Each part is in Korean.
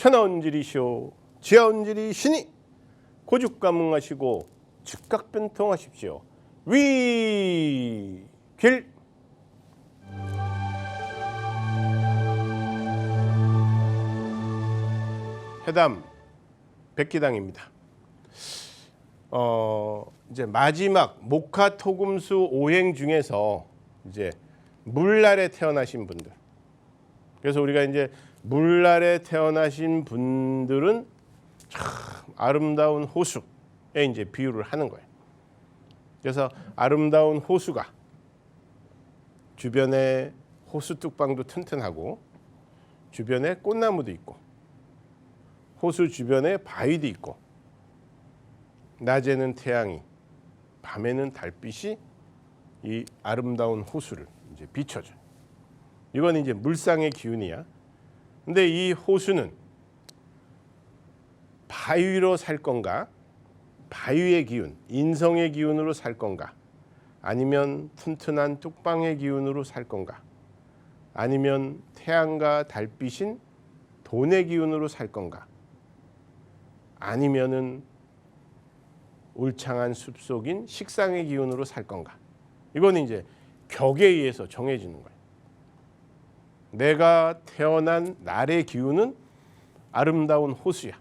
천하운지리시오 지하운지리시니 고죽가뭉하시고 즉각변통하십시오. 위길 회담 백기당입니다. 이제 마지막 목화토금수 오행 중에서 이제 물날에 태어나신 분들. 그래서 우리가 이제 물날에 태어나신 분들은 참 아름다운 호수에 이제 비유를 하는 거예요. 그래서 아름다운 호수가 주변에 호수 뚝방도 튼튼하고 주변에 꽃나무도 있고 호수 주변에 바위도 있고 낮에는 태양이 밤에는 달빛이 이 아름다운 호수를 이제 비춰줘요. 이건 이제 물상의 기운이야. 근데 이 호수는 바위로 살 건가? 바위의 기운, 인성의 기운으로 살 건가? 아니면 튼튼한 뚝방의 기운으로 살 건가? 아니면 태양과 달빛인 돈의 기운으로 살 건가? 아니면은 울창한 숲속인 식상의 기운으로 살 건가? 이건 이제 격에 의해서 정해지는 거예요. 내가 태어난 날의 기운은 아름다운 호수야.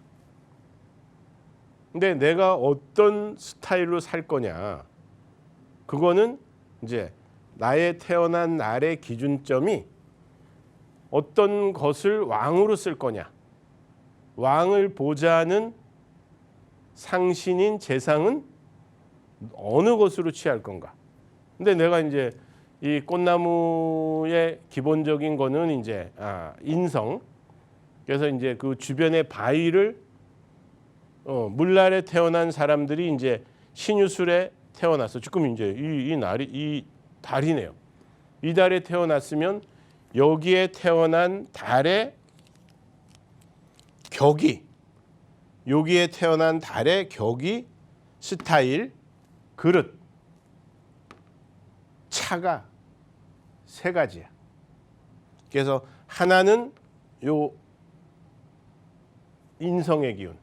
근데 내가 어떤 스타일로 살 거냐? 그거는 이제 나의 태어난 날의 기준점이 어떤 것을 왕으로 쓸 거냐? 왕을 보좌하는 상신인 재상은 어느 것으로 취할 건가? 근데 내가 이제 이 꽃나무의 기본적인 거는 이제 인성. 그래서 이제 그 주변의 바위를 물날에 태어난 사람들이 이제 신유술에 태어나서 지금 이제 이 날이 이 달이네요. 이 달에 태어났으면 여기에 태어난 달의 격이 여기에 태어난 달의 격이 스타일, 그릇, 차가 세 가지야. 그래서 하나는 요 인성의 기운.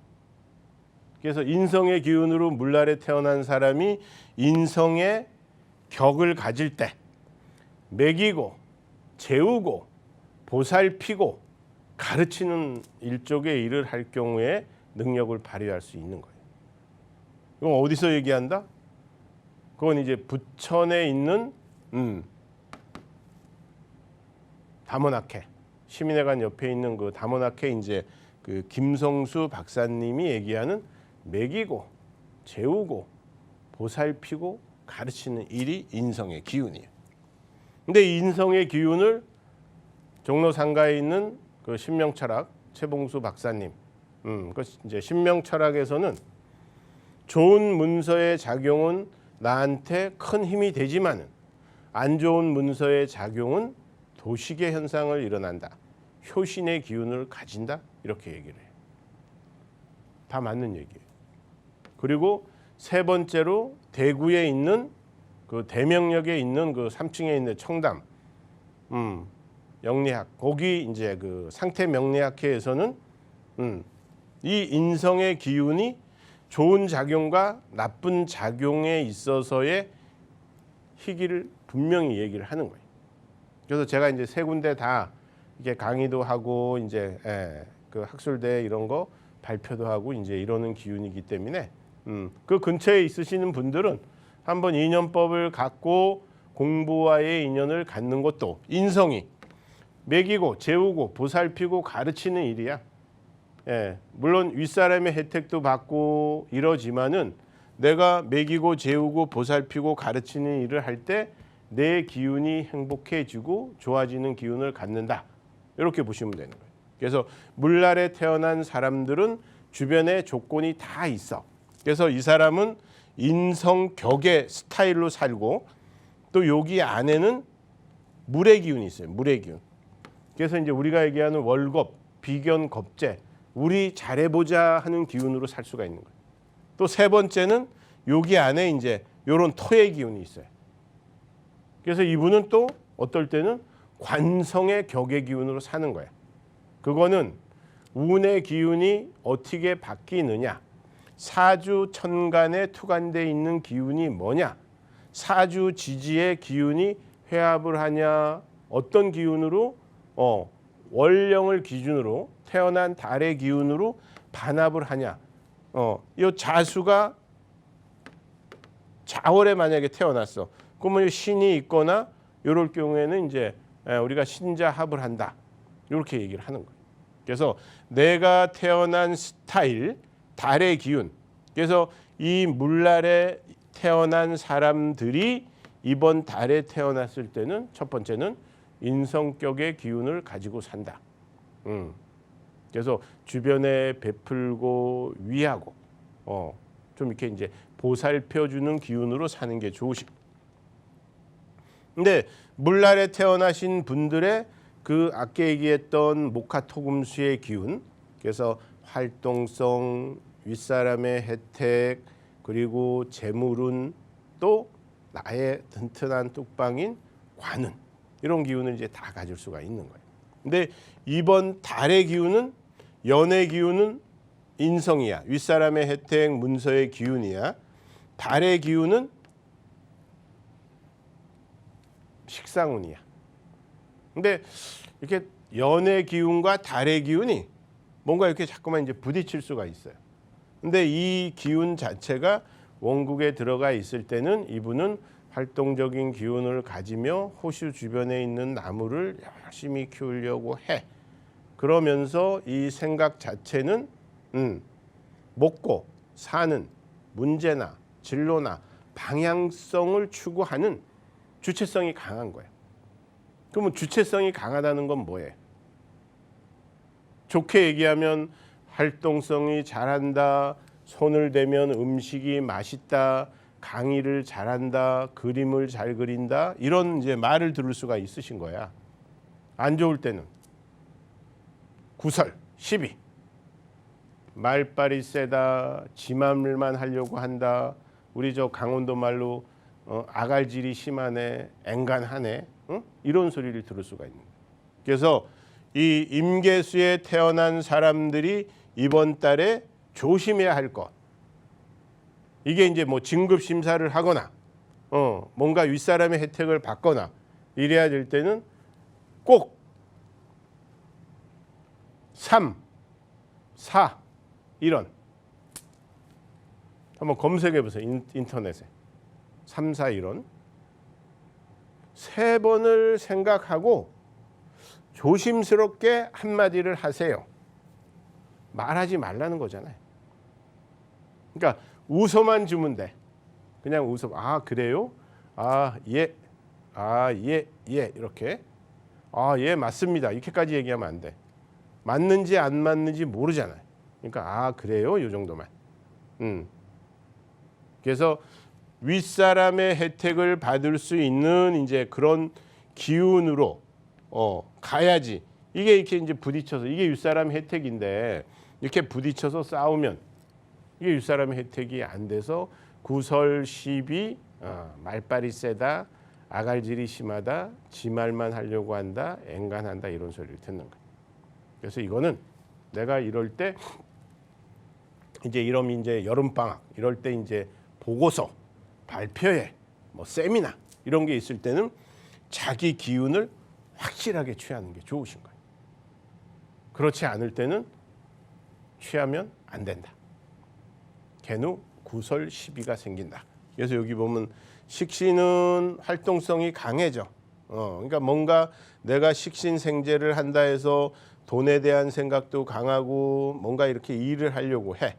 그래서 인성의 기운으로 물날에 태어난 사람이 인성의 격을 가질 때 먹이고 재우고 보살피고 가르치는 일족의 일을 할 경우에 능력을 발휘할 수 있는 거예요. 이건 어디서 얘기한다? 그건 이제 부천에 있는 다문학회 시민회관 옆에 있는 그 다문학회 이제 그 김성수 박사님이 얘기하는 먹이고 재우고 보살피고 가르치는 일이 인성의 기운이에요. 근데 이 인성의 기운을 종로 상가에 있는 그 신명철학 최봉수 박사님, 그 이제 신명철학에서는 좋은 문서의 작용은 나한테 큰 힘이 되지만은 안 좋은 문서의 작용은 도식의 현상을 일어난다. 효신의 기운을 가진다. 이렇게 얘기를 해요. 다 맞는 얘기예요. 그리고 세 번째로 대구에 있는 그 대명역에 있는 그 3층에 있는 청담 영리학 거기 이제 그 상태 명리학회에서는 이 인성의 기운이 좋은 작용과 나쁜 작용에 있어서의 희기를 분명히 얘기를 하는 거예요. 그래서 제가 이제 세 군데 다 이렇게 강의도 하고 이제 그 학술대 이런 거 발표도 하고 이제 이러는 기운이기 때문에 그 근처에 있으시는 분들은 한번 인연법을 갖고 공부와의 인연을 갖는 것도 인성이 먹이고 재우고 보살피고 가르치는 일이야. 물론 윗사람의 혜택도 받고 이러지만은 내가 먹이고 재우고 보살피고 가르치는 일을 할 때 내 기운이 행복해지고 좋아지는 기운을 갖는다. 이렇게 보시면 되는 거예요. 그래서 물날에 태어난 사람들은 주변에 조건이 다 있어. 그래서 이 사람은 인성격의 스타일로 살고 또 여기 안에는 물의 기운이 있어요. 물의 기운. 그래서 이제 우리가 얘기하는 월겁, 비견, 겁재, 우리 잘해보자 하는 기운으로 살 수가 있는 거예요. 또 세 번째는 여기 안에 이제 이런 토의 기운이 있어요. 그래서 이분은 또 어떨 때는 관성의 격의 기운으로 사는 거예요. 그거는 운의 기운이 어떻게 바뀌느냐, 사주 천간에 투관돼 있는 기운이 뭐냐, 사주 지지의 기운이 회합을 하냐, 어떤 기운으로 월령을 기준으로 태어난 달의 기운으로 반합을 하냐. 이 자수가 자월에 만약에 태어났어. 그러면 신이 있거나 이럴 경우에는 이제 우리가 신자합을 한다. 이렇게 얘기를 하는 거예요. 그래서 내가 태어난 스타일, 달의 기운. 그래서 이 물날에 태어난 사람들이 이번 달에 태어났을 때는 첫 번째는 인성격의 기운을 가지고 산다. 그래서 주변에 베풀고 위하고 좀 이렇게 이제 보살펴주는 기운으로 사는 게 좋으시고. 근데 물날에 태어나신 분들의 그 아까 얘기했던 목화토금수의 기운, 그래서 활동성, 윗사람의 혜택, 그리고 재물운, 또 나의 튼튼한 뚝방인 관운, 이런 기운을 이제 다 가질 수가 있는 거예요. 근데 이번 달의 기운은, 연의 기운은 인성이야. 윗사람의 혜택, 문서의 기운이야. 달의 기운은 식상운이야. 근데 이렇게 연의 기운과 달의 기운이 뭔가 이렇게 자꾸만 이제 부딪힐 수가 있어요. 근데 이 기운 자체가 원국에 들어가 있을 때는 이분은 활동적인 기운을 가지며 호수 주변에 있는 나무를 열심히 키우려고 해. 그러면서 이 생각 자체는 먹고 사는 문제나 진로나 방향성을 추구하는 주체성이 강한 거예요. 그러면 주체성이 강하다는 건 뭐예요? 좋게 얘기하면 활동성이 잘한다, 손을 대면 음식이 맛있다, 강의를 잘한다, 그림을 잘 그린다, 이런 이제 말을 들을 수가 있으신 거야. 안 좋을 때는 구설, 시비, 말빨이 세다, 지말만 하려고 한다, 우리 저 강원도 말로 아갈질이 심하네, 앵간하네, 이런 소리를 들을 수가 있는 거예요. 그래서 이 임계수에 태어난 사람들이 이번 달에 조심해야 할 것, 이게 이제 뭐 진급 심사를 하거나 뭔가 윗사람의 혜택을 받거나 이래야 될 때는 꼭 3, 4 이런 한번 검색해 보세요. 인터넷에 3, 4 이런 3번을 생각하고 조심스럽게 한마디를 하세요. 말하지 말라는 거잖아요. 그러니까 웃어만 주면 돼. 그냥 웃어. 아 그래요? 아 예. 아 예. 예. 이렇게. 아 예 맞습니다. 이렇게까지 얘기하면 안 돼. 맞는지 안 맞는지 모르잖아요. 그러니까 아 그래요? 이 정도만. 그래서 윗사람의 혜택을 받을 수 있는 이제 그런 기운으로 가야지. 이게 이렇게 이제 부딪혀서, 이게 윗사람 혜택인데 이렇게 부딪혀서 싸우면 이게 윗사람의 혜택이 안 돼서 구설, 시비, 말빨이 세다, 아갈질이 심하다, 지 말만 하려고 한다, 앵간한다, 이런 소리를 듣는 거예요. 그래서 이거는 내가 이럴 때 이제 이런 이제 여름 방학 이럴 때 이제 보고서, 발표회, 뭐 세미나 이런 게 있을 때는 자기 기운을 확실하게 취하는 게 좋으신 거예요. 그렇지 않을 때는 취하면 안 된다. 개누 구설 시비가 생긴다. 그래서 여기 보면 식신은 활동성이 강해져. 그러니까 뭔가 내가 식신생재를 한다 해서 돈에 대한 생각도 강하고 뭔가 이렇게 일을 하려고 해.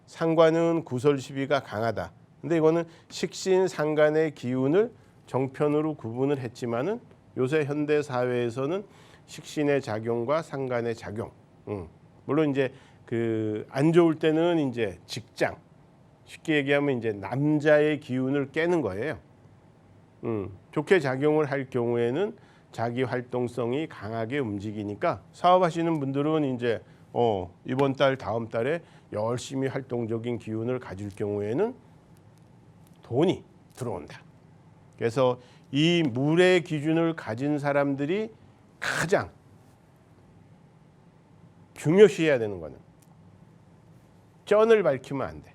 상관은 구설 시비가 강하다. 근데 이거는 식신 상간의 기운을 정편으로 구분을 했지만은 요새 현대 사회에서는 식신의 작용과 상간의 작용. 물론 이제 그 안 좋을 때는 이제 직장, 쉽게 얘기하면 이제 남자의 기운을 깨는 거예요. 좋게 작용을 할 경우에는 자기 활동성이 강하게 움직이니까 사업하시는 분들은 이제 이번 달 다음 달에 열심히 활동적인 기운을 가질 경우에는 돈이 들어온다. 그래서 이 물의 기준을 가진 사람들이 가장 중요시해야 되는 거는 쩐을 밝히면 안 돼.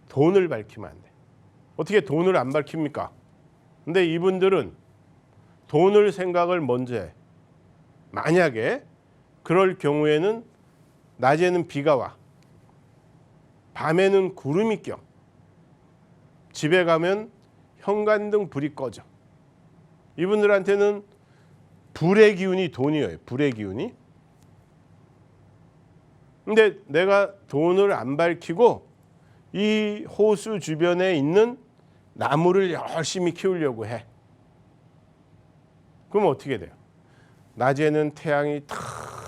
돈을 밝히면 안 돼. 어떻게 돈을 안 밝힙니까? 근데 이분들은 돈을 생각을 먼저 해. 만약에 그럴 경우에는 낮에는 비가 와. 밤에는 구름이 껴. 집에 가면 현관등 불이 꺼져. 이분들한테는 불의 기운이 돈이에요. 불의 기운이. 근데 내가 돈을 안 밝히고 이 호수 주변에 있는 나무를 열심히 키우려고 해. 그럼 어떻게 돼요? 낮에는 태양이 탁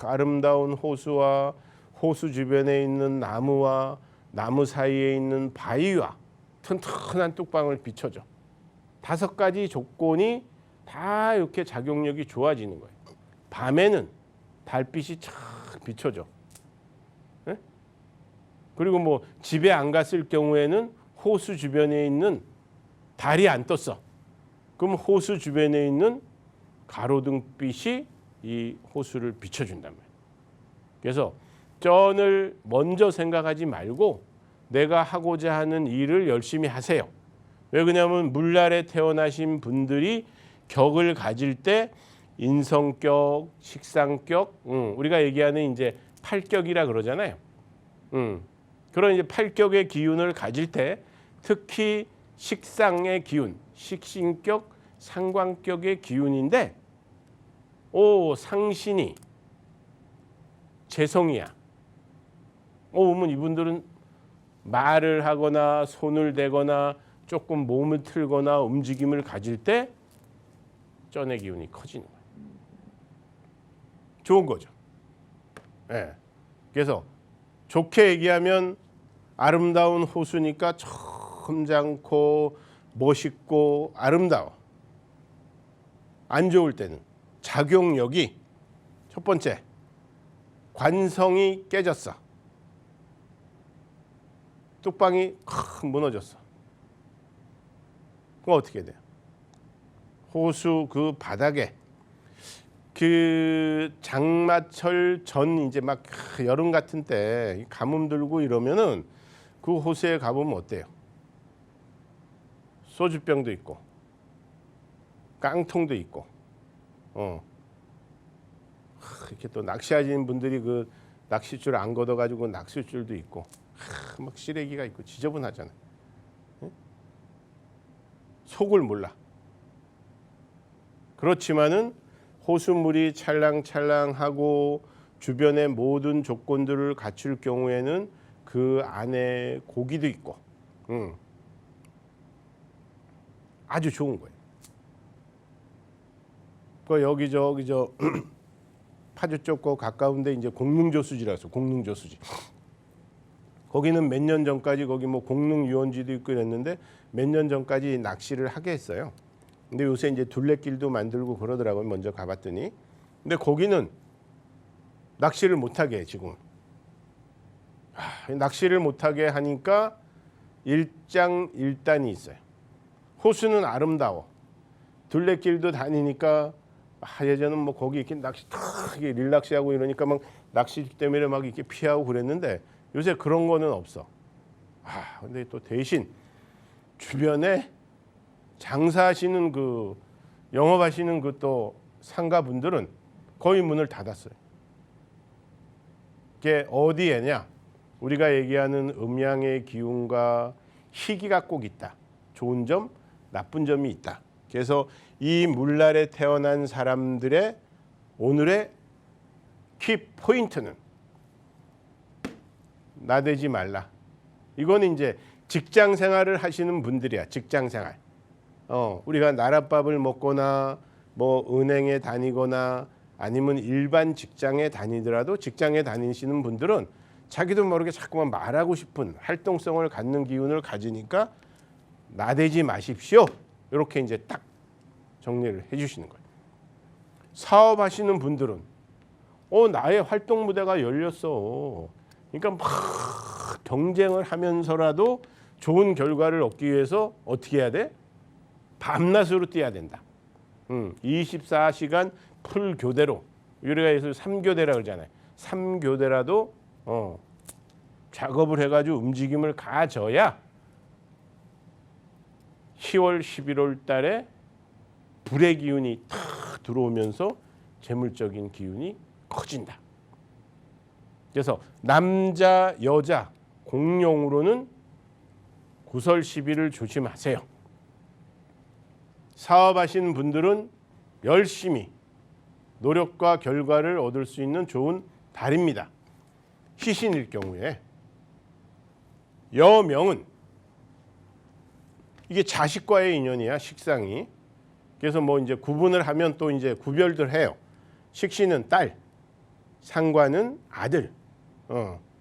아름다운 호수와 호수 주변에 있는 나무와 나무 사이에 있는 바위와 튼튼한 뚝방을 비춰줘. 5가지 조건이 다 이렇게 작용력이 좋아지는 거예요. 밤에는 달빛이 쫙 비춰줘. 네? 그리고 뭐 집에 안 갔을 경우에는 호수 주변에 있는 달이 안 떴어. 그럼 호수 주변에 있는 가로등빛이 이 호수를 비춰준단 말이에요. 그래서 쩐을 먼저 생각하지 말고 내가 하고자 하는 일을 열심히 하세요. 왜 그러냐면 물날에 태어나신 분들이 격을 가질 때 인성격, 식상격, 우리가 얘기하는 이제 8격이라 그러잖아요. 그런 이제 8격의 기운을 가질 때 특히 식상의 기운, 식신격, 상관격의 기운인데 상신이 재성이야. 그러면 이분들은 말을 하거나 손을 대거나 조금 몸을 틀거나 움직임을 가질 때 쩐의 기운이 커지는 거예요. 좋은 거죠. 네. 그래서 좋게 얘기하면 아름다운 호수니까 점잖고 멋있고 아름다워. 안 좋을 때는 작용력이 첫 번째 관성이 깨졌어. 뚝방이 콱 무너졌어. 그럼 어떻게 돼요? 호수 그 바닥에 그 장마철 전 이제 막 여름 같은 때 가뭄 들고 이러면은 그 호수에 가보면 어때요? 소주병도 있고 깡통도 있고 이렇게 또 낚시하시는 분들이 그 낚싯줄 안 걷어가지고 낚싯줄도 있고 막 시래기가 있고 지저분하잖아요. 속을 몰라. 그렇지만은 호수물이 찰랑찰랑하고 주변의 모든 조건들을 갖출 경우에는 그 안에 고기도 있고 아주 좋은 거예요. 그 여기저기 파주 쪽 가까운데 이제 공릉저수지라서 공릉저수지. 거기는 몇 년 전까지 거기 뭐 공릉유원지도 있고 그랬는데 몇 년 전까지 낚시를 하게 했어요. 근데 요새 이제 둘레길도 만들고 그러더라고요. 먼저 가봤더니. 근데 거기는 낚시를 못하게 해 지금. 낚시를 못하게 하니까 일장일단이 있어요. 호수는 아름다워. 둘레길도 다니니까 예전은 뭐 거기 이렇게 낚시 탁 릴낚시하고 이러니까 막 낚시 때문에 막 이렇게 피하고 그랬는데 요새 그런 거는 없어. 근데 또 대신 주변에 장사하시는 그 영업하시는 그 또 상가분들은 거의 문을 닫았어요. 그게 어디에냐? 우리가 얘기하는 음양의 기운과 희기가 꼭 있다. 좋은 점, 나쁜 점이 있다. 그래서 이 물날에 태어난 사람들의 오늘의 키 포인트는 나대지 말라. 이거는 이제 직장 생활을 하시는 분들이야. 직장 생활. 우리가 나랏밥을 먹거나 뭐 은행에 다니거나 아니면 일반 직장에 다니더라도 직장에 다니시는 분들은 자기도 모르게 자꾸만 말하고 싶은 활동성을 갖는 기운을 가지니까 나대지 마십시오. 이렇게 이제 딱 정리를 해주시는 거예요. 사업하시는 분들은 나의 활동 무대가 열렸어. 그러니까 막 경쟁을 하면서라도 좋은 결과를 얻기 위해서 어떻게 해야 돼? 밤낮으로 뛰어야 된다. 24시간 풀 교대로 우리가 해서 3교대라 그러잖아요. 3교대라도 작업을 해가지고 움직임을 가져야 10월, 11월 달에 불의 기운이 탁 들어오면서 재물적인 기운이 커진다. 그래서 남자, 여자 공용으로는 9설 10일을 조심하세요. 사업하시는 분들은 열심히 노력과 결과를 얻을 수 있는 좋은 달입니다. 희신일 경우에 여명은 이게 자식과의 인연이야, 식상이. 그래서 뭐 이제 구분을 하면 또 이제 구별들 해요. 식신은 딸, 상관은 아들.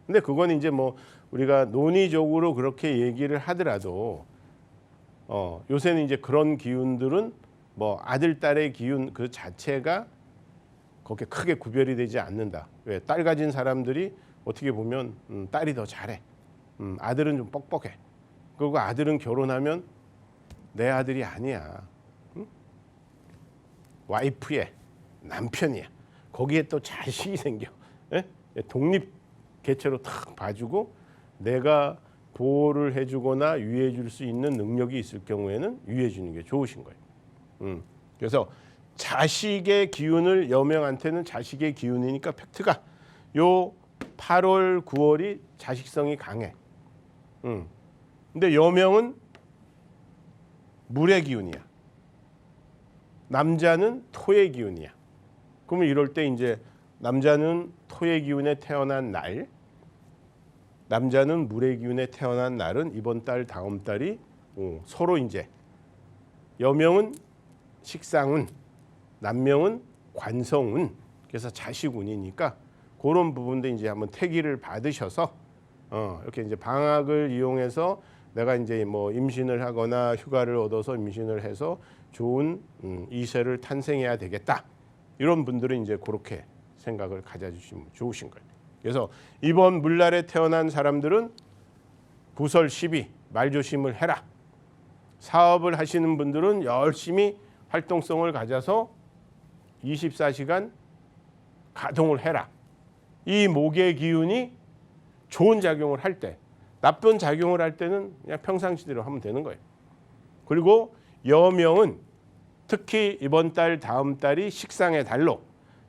근데 그건 이제 뭐 우리가 논의적으로 그렇게 얘기를 하더라도 요새는 이제 그런 기운들은 뭐 아들, 딸의 기운 그 자체가 그렇게 크게 구별이 되지 않는다. 왜? 딸 가진 사람들이 어떻게 보면 딸이 더 잘해. 아들은 좀 뻑뻑해. 그리고 아들은 결혼하면 내 아들이 아니야. 와이프의 남편이야. 거기에 또 자식이 생겨. 예? 독립 개체로 탁 봐주고 내가 보호를 해주거나 유해해 줄 수 있는 능력이 있을 경우에는 유해해 주는 게 좋으신 거예요. 그래서 자식의 기운을 여명한테는 자식의 기운이니까 팩트가 요 8월, 9월이 자식성이 강해. 근데 여명은 물의 기운이야. 남자는 토의 기운이야. 그러면 이럴 때 이제 남자는 토의 기운에 태어난 날, 남자는 물의 기운에 태어난 날은 이번 달, 다음 달이 서로 이제 여명은 식상운, 남명은 관성운, 그래서 자식운이니까 그런 부분도 이제 한번 태기를 받으셔서 이렇게 이제 방학을 이용해서 내가 이제 뭐 임신을 하거나 휴가를 얻어서 임신을 해서 좋은 이세를 탄생해야 되겠다. 이런 분들은 이제 그렇게 생각을 가져주시면 좋으신 거예요. 그래서 이번 물날에 태어난 사람들은 9설 12 말조심을 해라. 사업을 하시는 분들은 열심히 활동성을 가져서 24시간 가동을 해라. 이 목의 기운이 좋은 작용을 할 때, 나쁜 작용을 할 때는 그냥 평상시대로 하면 되는 거예요. 그리고 여명은 특히 이번 달, 다음 달이 식상의 달로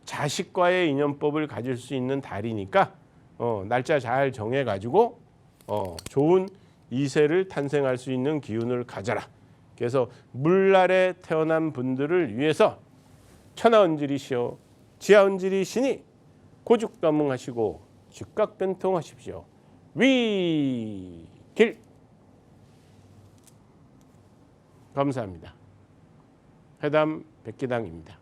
자식과의 인연법을 가질 수 있는 달이니까 날짜 잘 정해가지고 좋은 이세를 탄생할 수 있는 기운을 가져라. 그래서 물날에 태어난 분들을 위해서 천하은질이시여 지하은질이시니 고죽가뭉하시고 즉각변통하십시오. 위길. 감사합니다. 회담 백기당입니다.